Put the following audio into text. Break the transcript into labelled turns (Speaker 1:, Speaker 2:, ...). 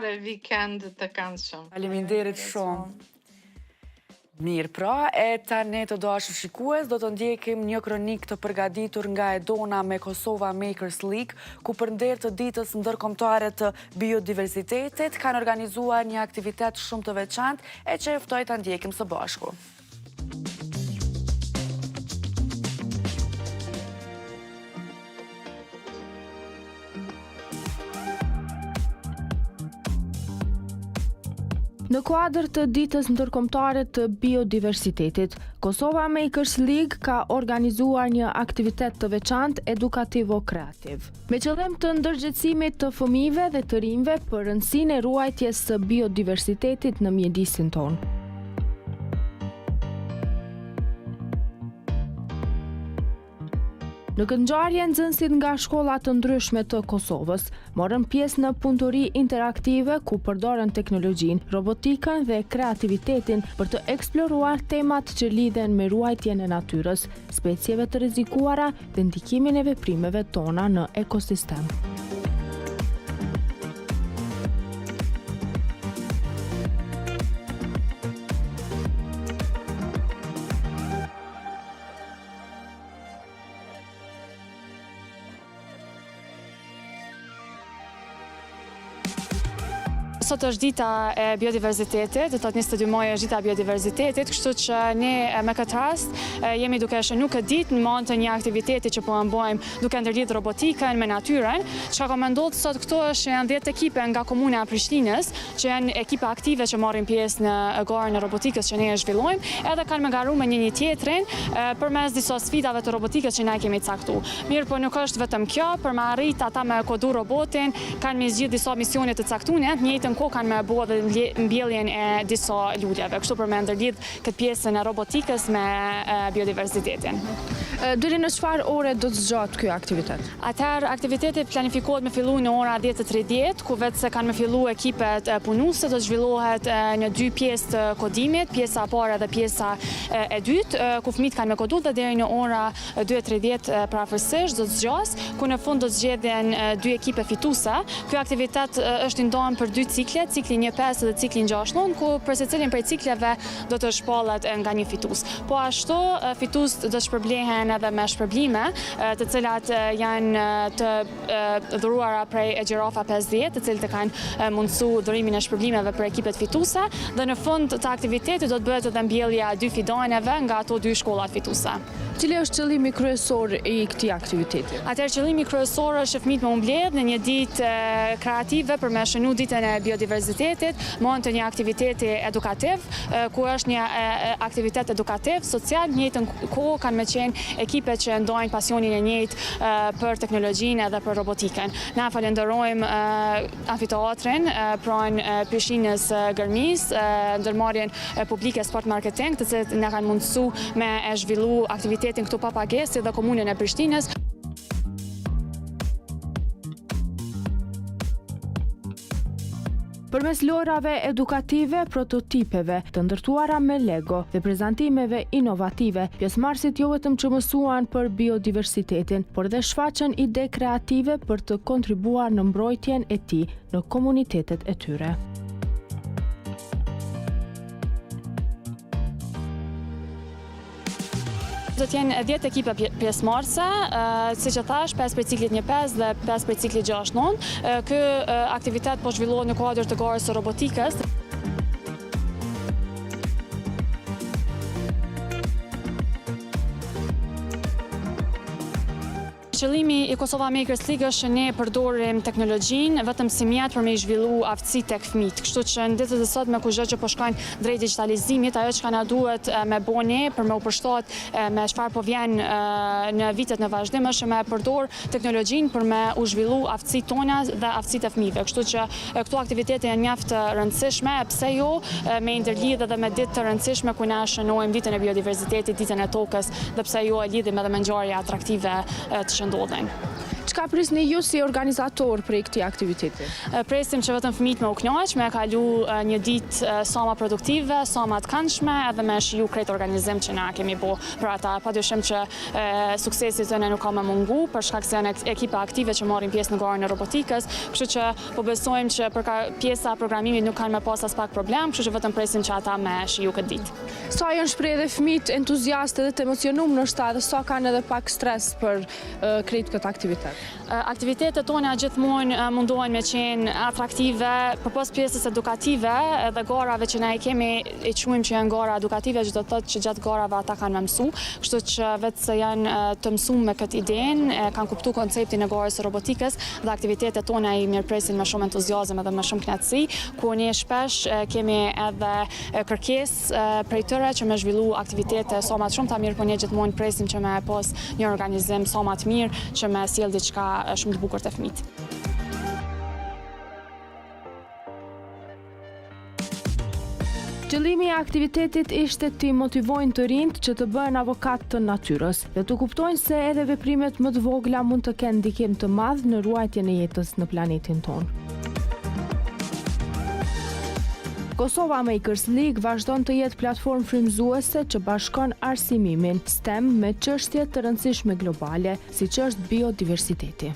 Speaker 1: Vikend të këndshëm.
Speaker 2: Faleminderit shumë. Mirë, pra, e tani të dashur shikues, do të ndjekim një kronik të përgatitur nga Edona me Kosova Makers League, ku për nder të ditës ndërkombëtare të biodiversitetit kanë organizuar një aktivitet shumë të veçantë e që ftoj ta ndjekim së bashku.
Speaker 3: Në kuadër të ditës ndërkombëtare të biodiversitetit, Kosova Makers League ka organizuar një aktivitet të veçantë edukativo-kreativ. Me qëllim të ndërgjegjësimit të fëmijëve dhe të rinjve për rëndësinë e ruajtjes së biodiversitetit në mjedisin tonë. Në këtë ngjarje, nxënësit nga shkolla të ndryshme të Kosovës morën pjesë në punëtori interaktive ku përdorën teknologjinë, robotikën dhe kreativitetin për të eksploruar temat që lidhen me ruajtjen e natyrës, specieve të rrezikuara dhe ndikimin e veprimeve tona në ekosistem.
Speaker 4: Sot është dita e biodiversitetit, do të thotë 22 maj është dita e biodiversitetit, kështu që ne me këtë rast jemi duke shënuar këtë ditë në anë të një aktiviteti që po bëjmë duke ndërlidh robotikën me natyrën. Çka ka ndodhur sot këtu është janë 10 ekipe nga komuna e Prishtinës, që janë ekipe aktive që marrin pjesë në garën e robotikës që ne e zhvillojmë, edhe kanë garuar me një tjetrin përmes disa sfidave të robotikës që ne kemi caktuar. Mirë, po nuk është vetëm kjo, për me arrit ata me kodu robotin, kanë me zgjidh disa misione të caktuara, të njëjtën kohë kanë me bua dhe mbjelljen e disa lutjeve, kështu për me ndërlidh këtë pjesën e robotikës me biodiversitetin.
Speaker 3: Deri në çfarë ore do të zgjatë ky aktivitet?
Speaker 4: Atëherë aktiviteti planifikohet me fillu në ora 10:30, ku vetë se kanë me fillu ekipet punuese, do të zhvillohet në 2 pjesë të kodimit, pjesa e parë dhe pjesa e dytë, ku fëmijët kanë me kodu dhe deri në ora 2:30 prafërsisht do të zgjas, ku në fund do të zgjedhen 2 ekipe fituese. Ky aktivitet është i ndonë për 2 cikle, ciklin 1/5 dhe ciklin 6/9, ku për secilin prej cikleve do të shpallet nga një fitues. Po ashtu fituesit do të shpërblehen edhe me shpërblime, të cilat janë të dhuruara prej e Gjirafa 50, të cilët kanë mundësu dhurimin e shpërblimeve për ekipet fituese, dhe në fund të aktivitetit do të bëhet edhe mbjellja 2 fidaneve nga ato 2 shkollat fituese.
Speaker 3: Cili është qëllimi kryesor i këtij aktiviteti?
Speaker 4: Atëherë qëllimi kryesor është fëmijët me u mbledh në një ditë kreative për me shënuar ditën e biodiversitetit, me anë të një aktiviteti edukativ, ku është një aktivitet edukativ, social, në njëjtën kohë kanë me qenë ekipe që ndajnë pasionin e njëjtë për teknologjinë edhe për robotikën. Na falenderojmë amfiteatrin pranë Prishtinës Gërmis, ndërmarrjen publike Sport Marketing, të cilët na kanë mundësu me e zhvillu aktivitetin këtu pa pagesë dhe komunën e Prishtinës.
Speaker 3: Përmes lojrave edukative, prototipeve të ndërtuara me Lego dhe prezantimeve inovative, pjesëmarrësit jo vetëm që mësuan për biodiversitetin, por dhe shfaqën ide kreative për të kontribuar në mbrojtjen e tij në komunitetet e tyre.
Speaker 4: Do të jenë 10 ekipe pjesëmarrëse, siç e thash, 5 prej ciklit 1/5 dhe 5 prej ciklit 6/9. Ky aktivitet po zhvillohet në kuadër të garës së robotikës. Qëllimi i Kosova Makers League është që ne përdorim teknologjinë vetëm si mjet për me i zhvillu aftësi tek fëmijët. Kështu që në ditët e sotme ku çdo që po shkojnë drejt digitalizimit, ajo që na duhet me bëni për me u përshtat me çfarë po vjen në vitet në vazhdim është me përdor teknologjinë për me u zhvillu aftësitë tona dhe aftësitë e fëmijëve. Kështu që këto aktivitete janë mjaft të rëndësishme, pse jo me ndërlidh edhe me ditë të rëndësishme ku na shënojmë ditën e biodiversitetit, ditën e tokës, dhe pse jo e lidhim edhe me ngjarje atraktive të shëndodhen.
Speaker 3: Çka prisni ju si organizator për këtij aktiviteti?
Speaker 4: Presim që vetëm fëmijët me u kënaq, me kalu një ditë sa më produktive, sa më të këndshme, edhe me shiju krejt organizim që na kemi bo për ata. Padyshim që suksesi tyne nuk ka më mungu, për shkak se janë ekipe aktive që marrin pjesë në garën e robotikës, kështu që po besojmë që për pjesa programimit nuk kanë më pas as pak problem, kështu që vetëm presim që ata me shiju këtë ditë.
Speaker 3: Sa janë shpreh edhe fëmijët entuziastë dhe të emocionuar në shtatë, sa kanë edhe pak stres për krejt këtë aktivitet?
Speaker 4: Aktivitetet tona gjithmonë mundohen me qenë atraktive, përpos pjesës edukative dhe garave që ne i kemi e quajmë që janë gara edukative, që do të thotë që gjatë garave ata kanë më mësu, kështu që vetë se janë të mësuar me këtë idenë, kanë kuptuar konceptin e garës së robotikës dhe aktivitetet tona i mirëpresin me shumë entuziazëm edhe me shumë kënaqësi, ku ne shpesh kemi edhe kërkesë prej tyre që me zhvillu aktivitete sa më të shumta, mirë po ne gjithmonë presim që me pas një organizim sa më të mirë që me sjell diçka shumë të bukur të fëmijët.
Speaker 3: Qëllimi i aktivitetit ishte të motivojnë të rinjt që të bëhen avokat të natyrës dhe të kuptojnë se edhe veprimet më të vogla mund të kenë ndikim të madh në ruajtjen e jetës në planetin tonë. Kosova Makers League vazhdon të jetë platformë frymëzuese që bashkon arsimimin STEM me çështje të rëndësishme globale, siç është biodiversiteti.